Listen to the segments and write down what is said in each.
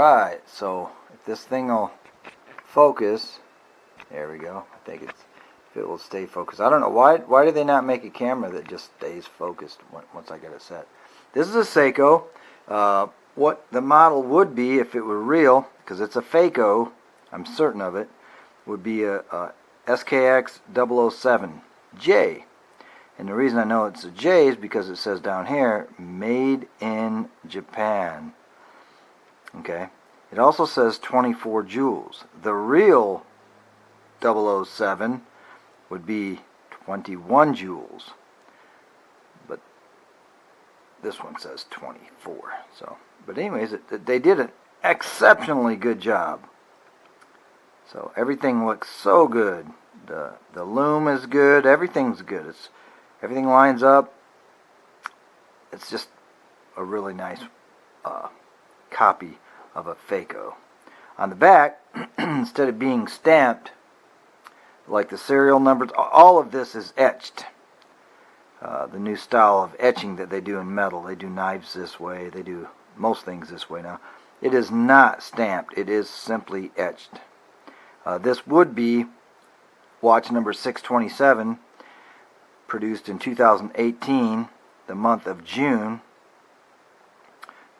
Alright, so if this thing will focus, there we go. I think if it will stay focused. I don't know, why do they not make a camera that just stays focused once I get it set? This is a Seiko. What the model would be if it were real, because it's a Fako, I'm certain of it, would be a SKX 007J. And the reason I know it's a J is because it says down here, made in Japan. Okay. It also says 24 joules. The real 007 would be 21 joules. But this one says 24. So, but anyways, they did an exceptionally good job. So everything looks so good. The loom is good. Everything's good. Everything lines up. It's just a really nice copy of a Fako. On the back, instead of being stamped like the serial numbers, all of this is etched. The new style of etching that they do in metal. They do knives this way. They do most things this way now. It is not stamped. It is simply etched. This would be watch number 627, produced in 2018, the month of June.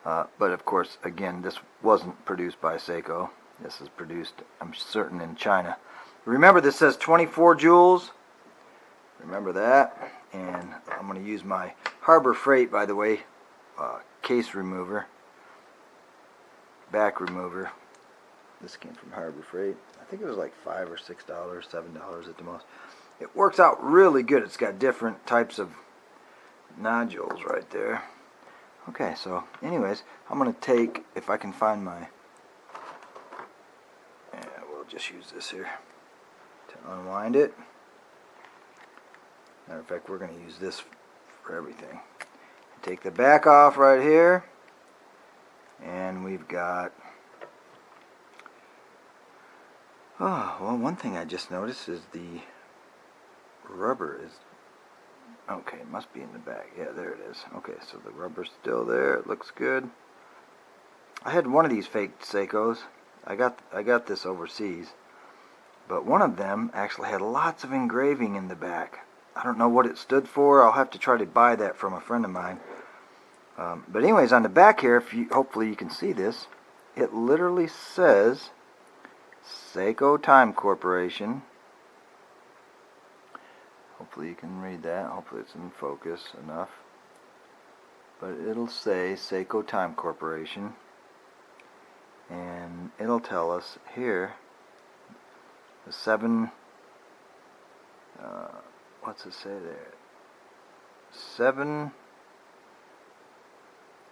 But of course, again, this wasn't produced by Seiko. This is produced, I'm certain, in China. Remember, this says 24 joules. Remember that. And I'm going to use my Harbor Freight, by the way, case remover, back remover. This came from Harbor Freight. I think it was like $5 or $6, $7 at the most. It works out really good. It's got different types of nodules right there. Okay, so anyways, I'm going to take, if I can find my, we'll just use this here to unwind it. Matter of fact, we're going to use this for everything. Take the back off right here, and we've got, oh, well, one thing I just noticed is the rubber is, okay, it must be in the back. Yeah, there it is. Okay, so the rubber's still there. It looks good. I had one of these fake Seikos. I got this overseas, but one of them actually had lots of engraving in the back. I don't know what it stood for. I'll have to try to buy that from a friend of mine. But anyways, on the back here, hopefully you can see this, it literally says Seiko Time Corporation. Hopefully you can read that. Hopefully it's in focus enough. But it'll say Seiko Time Corporation. And it'll tell us here the 7, what's it say there?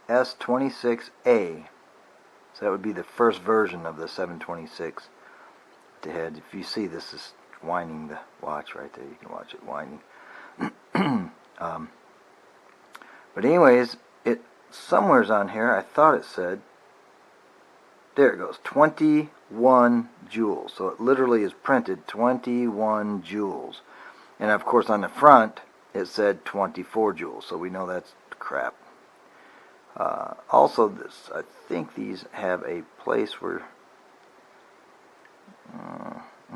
7S26A. So that would be the first version of the 726 to head. If you see, this is winding the watch right there. You can watch it winding. But anyways, it somewhere's on here, I thought it said, there it goes, 21 joules. So it literally is printed 21 joules. And of course on the front it said 24 joules. So we know that's crap. Also, this, I think these have a place where,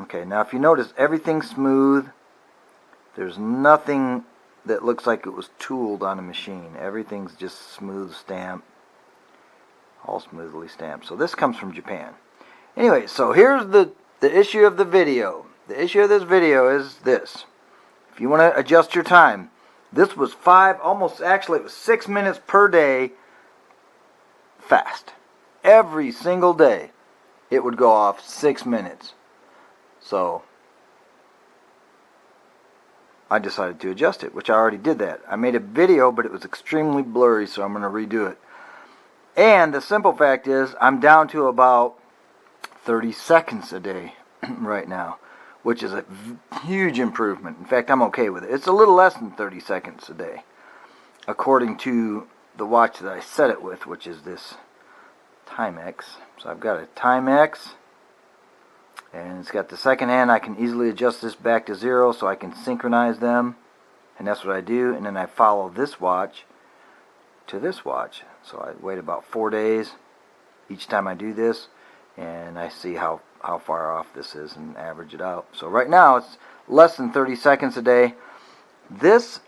okay, now if you notice, everything's smooth. There's nothing that looks like it was tooled on a machine. Everything's just smooth stamp, all smoothly stamped. So this comes from Japan. Anyway, so here's the issue of the video. The issue of this video is this. If you want to adjust your time, this was actually it was 6 minutes per day fast. Every single day it would go off 6 minutes. So I decided to adjust it, which I already did that. I made a video, but it was extremely blurry, so I'm going to redo it. And the simple fact is, I'm down to about 30 seconds a day right now, which is a huge improvement. In fact, I'm okay with it. It's a little less than 30 seconds a day, according to the watch that I set it with, which is this Timex. So I've got a Timex, and it's got the second hand. I can easily adjust this back to 0 so I can synchronize them, and that's what I do. And then I follow this watch to this watch. So I wait about 4 days. each time I do this, and I see how far off this is and average it out. So right now it's less than 30 seconds a day. This,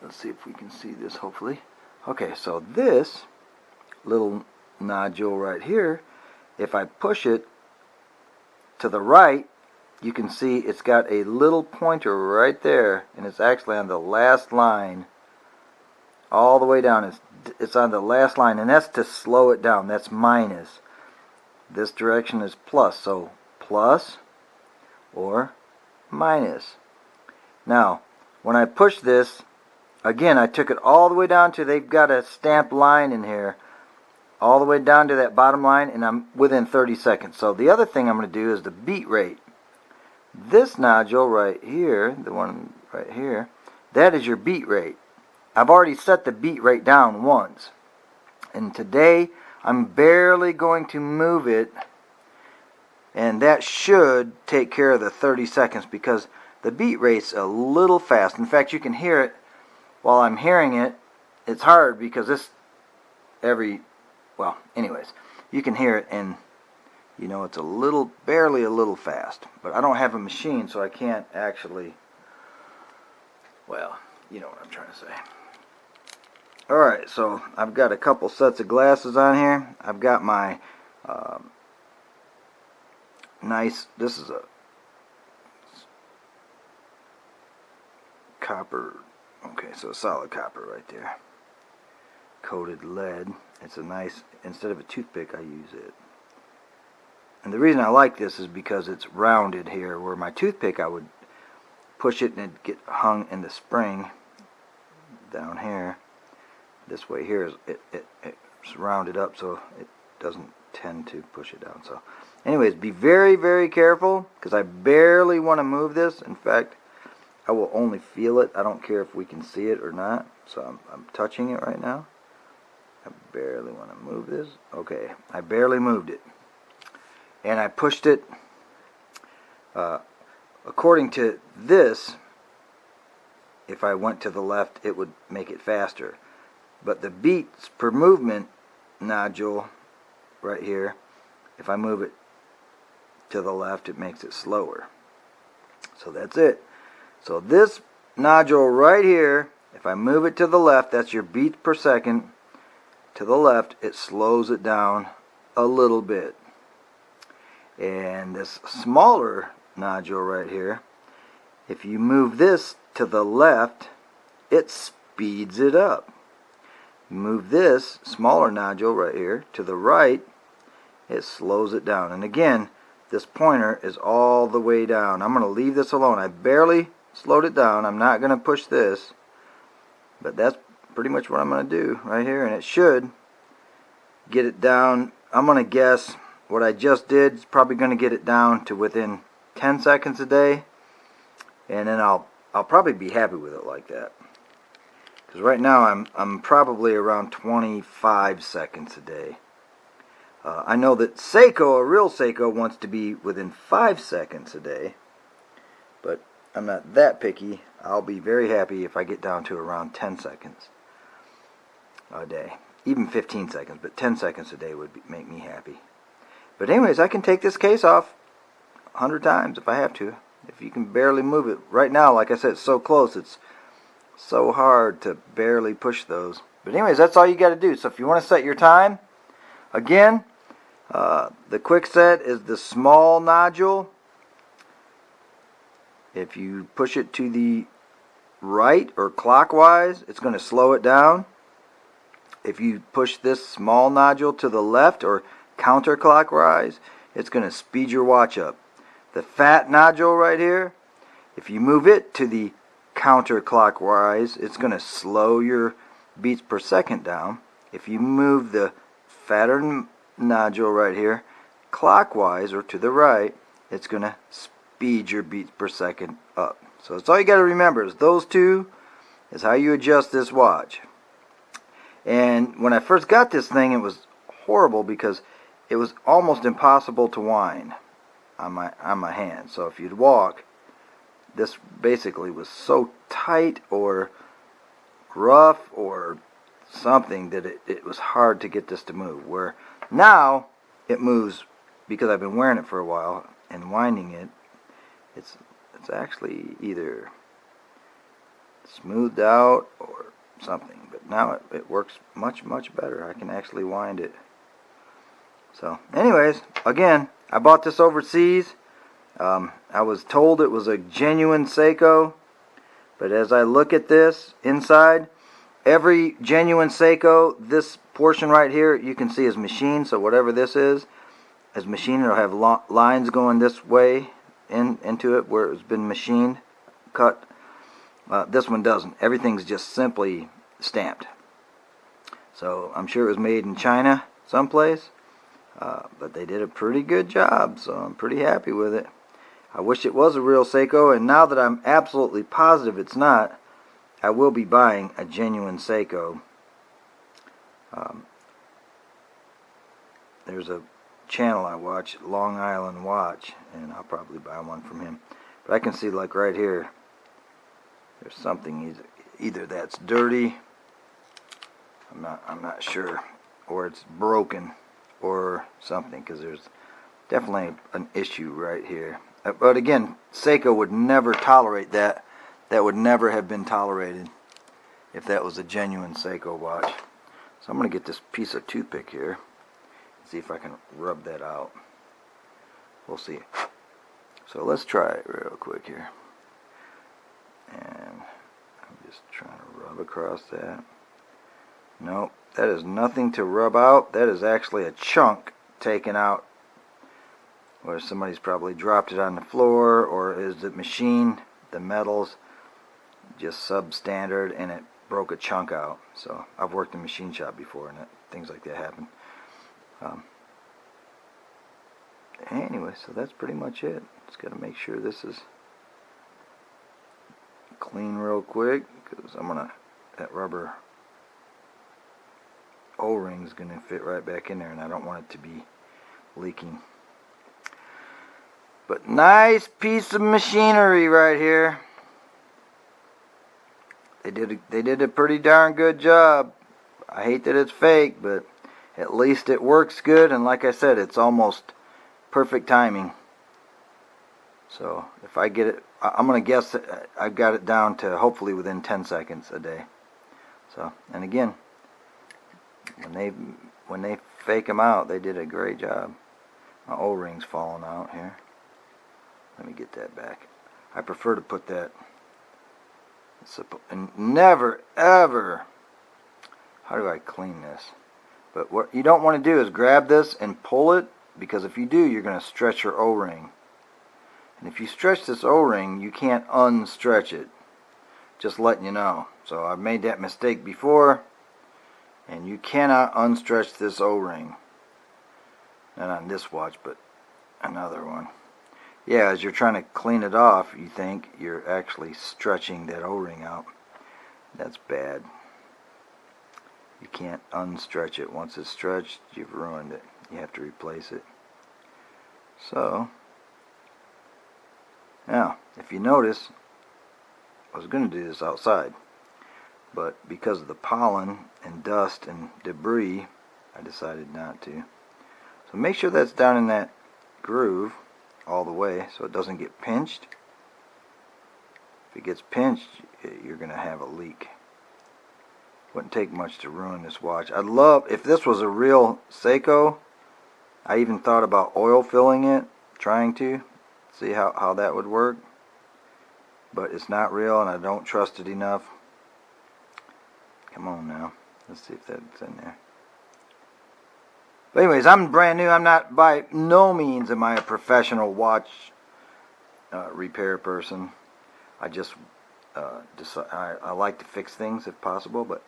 let's see if we can see this, hopefully. Okay, so this little nodule right here, if I push it to the right, you can see it's got a little pointer right there, and it's actually on the last line all the way down. It's on the last line, and that's to slow it down. That's minus. This direction is plus, so plus or minus. Now, when I push this, again, I took it all the way down to, they've got a stamped line in here, all the way down to that bottom line, and I'm within 30 seconds. So the other thing I'm going to do is the beat rate. This nodule right here, the one right here, that is your beat rate. I've already set the beat rate down once. And today, I'm barely going to move it, and that should take care of the 30 seconds because the beat rate's a little fast. In fact, you can hear it while I'm hearing it. It's hard because this well, anyways, you can hear it, and you know it's barely a little fast. But I don't have a machine, so I can't actually, well, you know what I'm trying to say. Alright, so I've got a couple sets of glasses on here. I've got my this is a copper, okay, so solid copper right there. Coated lead. It's a nice, instead of a toothpick, I use it. And the reason I like this is because it's rounded here, where my toothpick, I would push it and it'd get hung in the spring down here. This way here, it's rounded up so it doesn't tend to push it down. So anyways, be very, very careful, because I barely want to move this. In fact, I will only feel it. I don't care if we can see it or not. So I'm touching it right now. I barely want to move this. Okay, I barely moved it. And I pushed it. According to this, if I went to the left, it would make it faster. But the beats per movement nodule right here, if I move it to the left, it makes it slower. So that's it. So this nodule right here, if I move it to the left, that's your beats per second. To the left, it slows it down a little bit. And this smaller nodule right here, if you move this to the left, it speeds it up. Move this smaller nodule right here to the right, it slows it down. And again, this pointer is all the way down. I'm going to leave this alone. I barely slowed it down. I'm not going to push this, but that's pretty much what I'm going to do right here, and it should get it down. I'm going to guess what I just did is probably going to get it down to within 10 seconds a day, and then I'll probably be happy with it like that. Because right now I'm probably around 25 seconds a day. I know that Seiko, a real Seiko, wants to be within 5 seconds a day, but I'm not that picky. I'll be very happy if I get down to around 10 seconds a day. Even 15 seconds, but 10 seconds a day would make me happy. But anyways, I can take this case off 100 times if I have to. If you can barely move it. Right now, like I said, it's so close. It's so hard to barely push those. But anyways, that's all you got to do. So if you want to set your time, again, the quick set is the small nodule. If you push it to the right or clockwise, it's going to slow it down. If you push this small nodule to the left or counterclockwise, it's going to speed your watch up. The fat nodule right here, if you move it to the counterclockwise, it's going to slow your beats per second down. If you move the fatter nodule right here clockwise or to the right, it's going to speed your beats per second up. So that's all you got to remember, is those two is how you adjust this watch. And when I first got this thing, it was horrible because it was almost impossible to wind on my hand. So if you'd walk, this basically was so tight or rough or something that it was hard to get this to move. Where now it moves because I've been wearing it for a while and winding it. It's actually either smoothed out or something, but now it works much better. I can actually wind it. So anyways, again, I bought this overseas. I was told it was a genuine Seiko, but as I look at this inside, every genuine Seiko, this portion right here you can see is machined. So whatever this is machined. It'll have lines going this way into it where it's been machined, cut. This one doesn't. Everything's just simply stamped. So I'm sure it was made in China someplace, but they did a pretty good job, so I'm pretty happy with it. I wish it was a real Seiko, and now that I'm absolutely positive it's not, I will be buying a genuine Seiko. There's a channel I watch, Long Island Watch, and I'll probably buy one from him. But I can see, like right here, there's something either that's dirty, I'm not sure, or it's broken or something, because there's definitely an issue right here. But again, Seiko would never tolerate that. That would never have been tolerated if that was a genuine Seiko watch. So I'm going to get this piece of toothpick here, see if I can rub that out. We'll see. So let's try it real quick here. And I'm just trying to rub across that. Nope, that is nothing to rub out. That is actually a chunk taken out, where somebody's probably dropped it on the floor, or is it machined? The metals just substandard and it broke a chunk out. So I've worked in a machine shop before, and things like that happen. Anyway, so that's pretty much it. Just got to make sure this is clean real quick, because that rubber O-ring is going to fit right back in there, and I don't want it to be leaking. But nice piece of machinery right here. They did a pretty darn good job. I hate that it's fake, but at least it works good, and like I said, it's almost perfect timing. So if I get it, I'm going to guess that I've got it down to hopefully within 10 seconds a day. So, and again, when they fake them out, they did a great job. My O-ring's falling out here. Let me get that back. I prefer to put that, and never ever, how do I clean this? But what you don't want to do is grab this and pull it, because if you do, you're going to stretch your O-ring. And if you stretch this O-ring, you can't unstretch it. Just letting you know. So I've made that mistake before, and you cannot unstretch this O-ring. Not on this watch, but another one. Yeah, as you're trying to clean it off, you think you're actually stretching that O-ring out. That's bad. You can't unstretch it. Once it's stretched, you've ruined it. You have to replace it. So, now, if you notice, I was going to do this outside, but because of the pollen and dust and debris, I decided not to. So make sure that's down in that groove all the way so it doesn't get pinched. If it gets pinched, you're going to have a leak. Wouldn't take much to ruin this watch. I'd love, if this was a real Seiko, I even thought about oil filling it, trying to see how that would work. But it's not real, and I don't trust it enough. Come on now. Let's see if that's in there. But anyways, I'm brand new. I'm not, by no means am I a professional watch repair person. I just I like to fix things if possible, but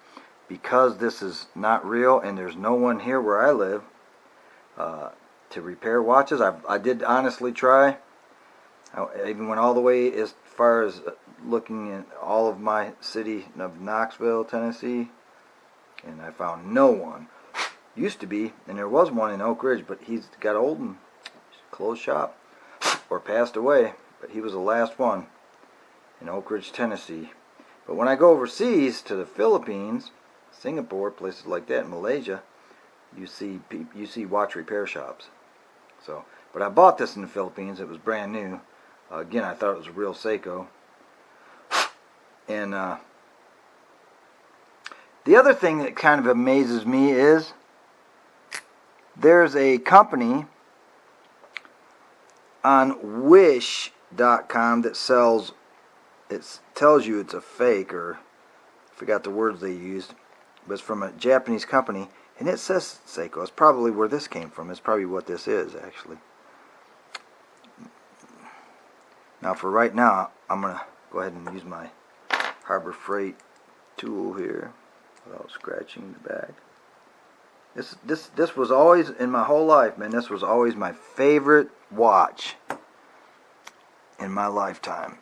because this is not real and there's no one here where I live to repair watches, I did honestly try. I even went all the way as far as looking in all of my city of Knoxville, Tennessee, and I found no one. Used to be, and there was one in Oak Ridge, but he's got old and closed shop or passed away, but he was the last one in Oak Ridge, Tennessee. But when I go overseas to the Philippines, Singapore, places like that, in Malaysia, you see watch repair shops. So, but I bought this in the Philippines. It was brand new. Again, I thought it was a real Seiko. And the other thing that kind of amazes me is there's a company on wish.com that sells, it tells you it's a fake, or I forgot the words they used, but it's from a Japanese company, and it says Seiko. It's probably where this came from. It's probably what this is, actually. Now, for right now, I'm going to go ahead and use my Harbor Freight tool here without scratching the back. This was always, in my whole life, man, this was always my favorite watch in my lifetime.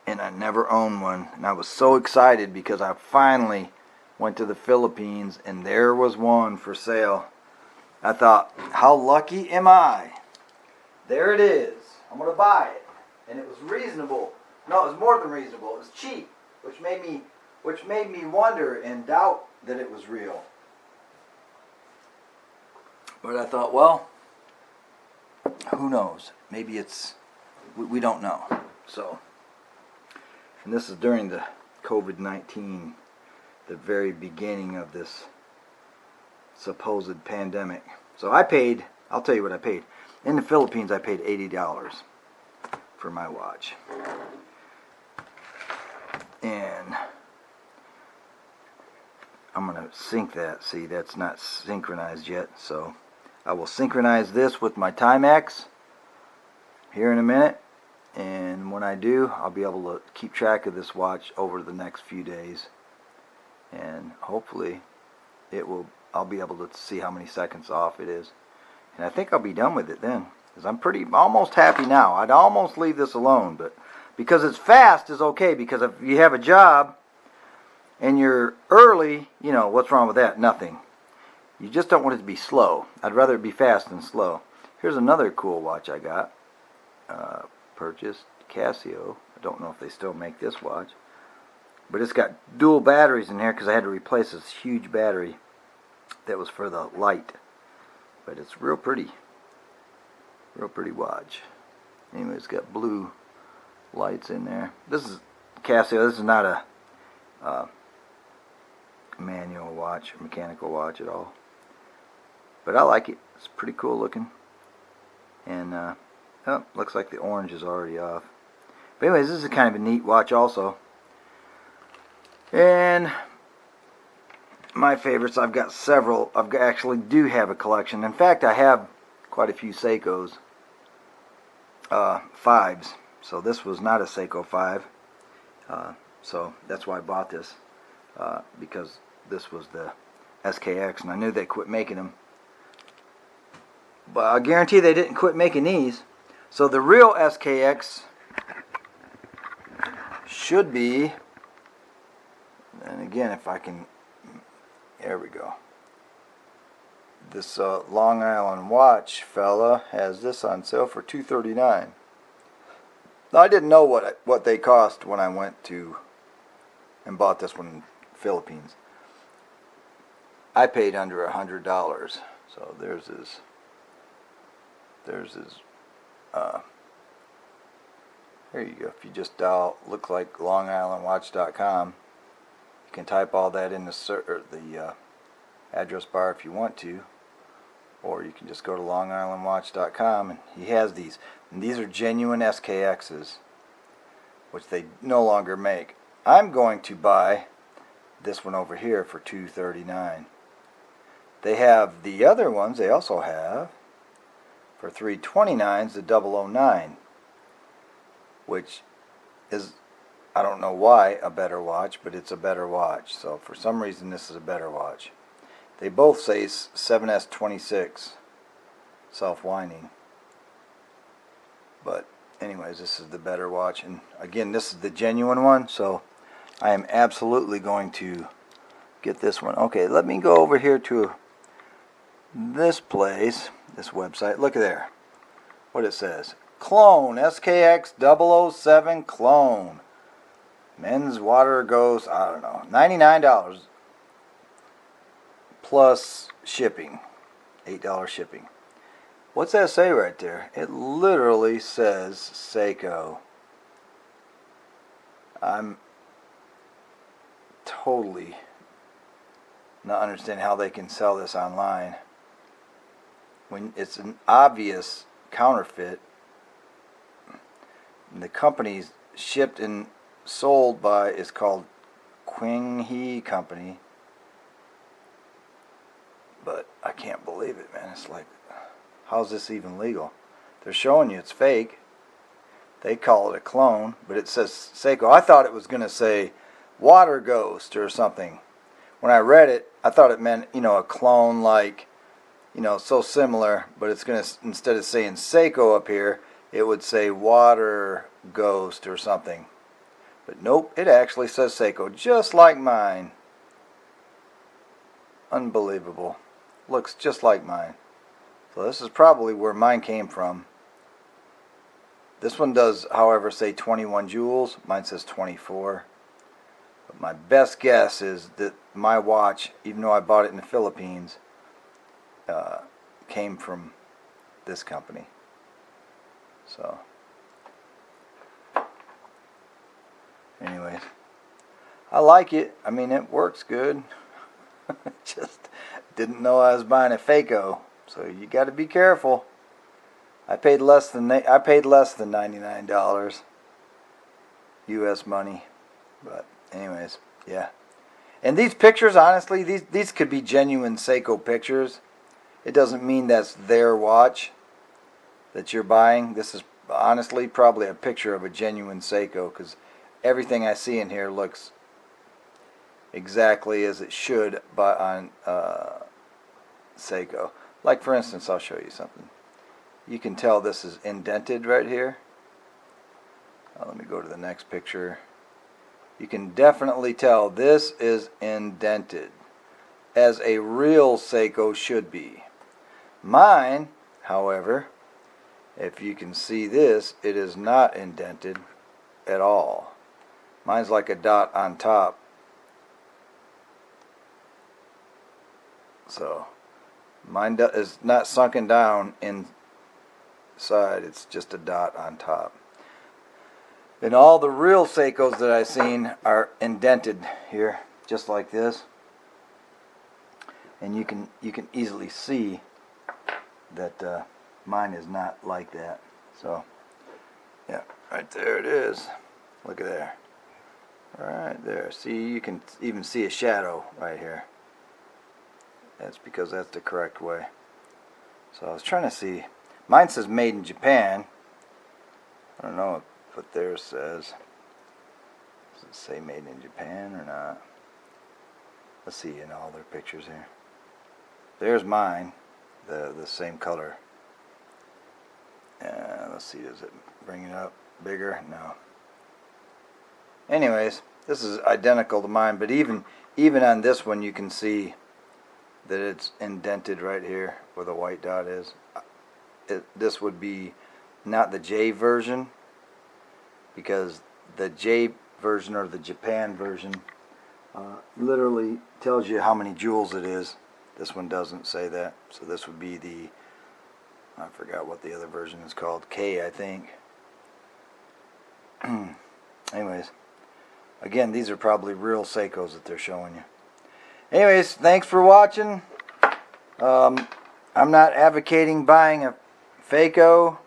And I never owned one. And I was so excited because I finally went to the Philippines and there was one for sale. I thought, how lucky am I? There it is. I'm going to buy it. And it was reasonable. No, it was more than reasonable. It was cheap, which made me wonder and doubt that it was real. But I thought, well, who knows? Maybe it's, we don't know. So, and this is during the COVID-19, the very beginning of this supposed pandemic. So I paid, I'll tell you what I paid. In the Philippines, I paid $80 for my watch. And I'm going to sync that. See, that's not synchronized yet. So I will synchronize this with my Timex here in a minute. And when I do, I'll be able to keep track of this watch over the next few days. And hopefully I'll be able to see how many seconds off it is. And I think I'll be done with it then. Because I'm almost happy now. I'd almost leave this alone. But because it's fast is okay. Because if you have a job and you're early, you know, what's wrong with that? Nothing. You just don't want it to be slow. I'd rather it be fast than slow. Here's another cool watch I got. Purchased. Casio. I don't know if they still make this watch. But it's got dual batteries in here because I had to replace this huge battery that was for the light. But it's real pretty. Real pretty watch. Anyway, it's got blue lights in there. This is Casio. This is not a manual watch, mechanical watch at all. But I like it. It's pretty cool looking. And oh, looks like the orange is already off. But anyways, this is kind of a neat watch also. And my favorites, I've got several. Actually do have a collection. In fact, I have quite a few Seikos. 5s. So this was not a Seiko 5. So that's why I bought this. Because this was the SKX. And I knew they quit making them. But I guarantee they didn't quit making these. So the real SKX should be, and again, if I can, there we go. This Long Island watch fella has this on sale for $239. Now I didn't know what they cost when I went to and bought this one in the Philippines. I paid under $100. So there's his there you go. If you just dial, look like longislandwatch.com, you can type all that in the address bar if you want to, or you can just go to longislandwatch.com, and he has these. And these are genuine SKXs, which they no longer make. I'm going to buy this one over here for $239. They have the other ones. They also have for $329 the 009, which is, I don't know why, a better watch, but it's a better watch. So for some reason this is a better watch. They both say 7S26 self-winding. But anyways, this is the better watch. And again, this is the genuine one, so I am absolutely going to get this one. Okay, let me go over here to this place, this website. Look at there. What it says. Clone, SKX 007 clone. Men's water goes, I don't know, $99. plus shipping, $8 shipping. What's that say right there? It literally says Seiko. I'm totally not understanding how they can sell this online when it's an obvious counterfeit. And the company's shipped and sold by is called Qinghe Company. But I can't believe it, man. It's like, how's this even legal? They're showing you it's fake. They call it a clone, but it says Seiko. I thought it was going to say Water Ghost or something. When I read it, I thought it meant, a clone like, so similar, but it's going to, instead of saying Seiko up here, it would say Water Ghost or something. But nope, it actually says Seiko, just like mine. Unbelievable. Looks just like mine. So this is probably where mine came from. This one does, however, say 21 joules. Mine says 24. But my best guess is that my watch, even though I bought it in the Philippines, came from this company. So, anyways, I like it. I mean, it works good. Just didn't know I was buying a Fako, so you got to be careful. I paid less than $99 U.S. money, but anyways, yeah. And these pictures, honestly, these could be genuine Seiko pictures. It doesn't mean that's their watch that you're buying. This is honestly probably a picture of a genuine Seiko, because everything I see in here looks exactly as it should on Seiko. Like, for instance, I'll show you something. You can tell this is indented right here. Let me go to the next picture. You can definitely tell this is indented, as a real Seiko should be. Mine, however, if you can see this, it is not indented at all. Mine's like a dot on top. So mine is not sunken down inside, it's just a dot on top. And all the real Seikos that I've seen are indented here, just like this. And you can easily see that mine is not like that. So yeah, right there it is. Look at there. Right there. See, you can even see a shadow right here. That's because that's the correct way. So I was trying to see. Mine says made in Japan. I don't know what theirs says. Does it say made in Japan or not? Let's see in all their pictures here. There's mine, the same color. Let's see, does it bring it up bigger? No. Anyways, this is identical to mine, but even on this one you can see that it's indented right here where the white dot is. This would be not the J version, because the J version, or the Japan version, literally tells you how many joules it is. This one doesn't say that, so this would be the, I forgot what the other version is called, K, I think. Anyways, again, these are probably real Seikos that they're showing you. Anyways, thanks for watching. I'm not advocating buying a Fako.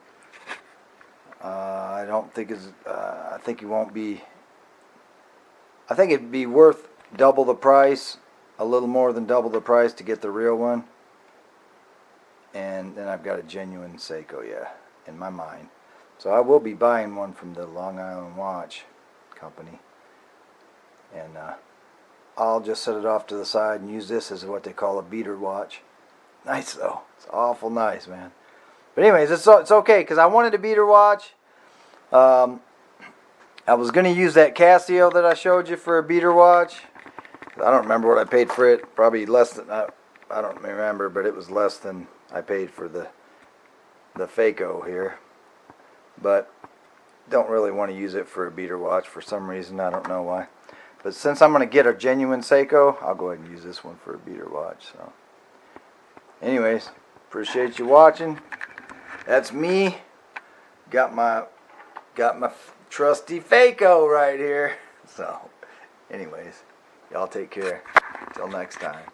I don't think it's. I think it won't be. I think it'd be worth double the price, a little more than double the price, to get the real one. And then I've got a genuine Seiko, yeah, in my mind. So I will be buying one from the Long Island Watch Company, and I'll just set it off to the side and use this as what they call a beater watch. Nice though. It's awful nice, man. But anyways, it's okay, because I wanted a beater watch. I was going to use that Casio that I showed you for a beater watch. I don't remember what I paid for it. Probably less than, I don't remember, but it was less than I paid for the Fako here. But don't really want to use it for a beater watch for some reason. I don't know why. But since I'm going to get a genuine Seiko, I'll go ahead and use this one for a beater watch. So, anyways, appreciate you watching. That's me. Got my trusty Seiko right here. So, anyways, y'all take care. Till next time.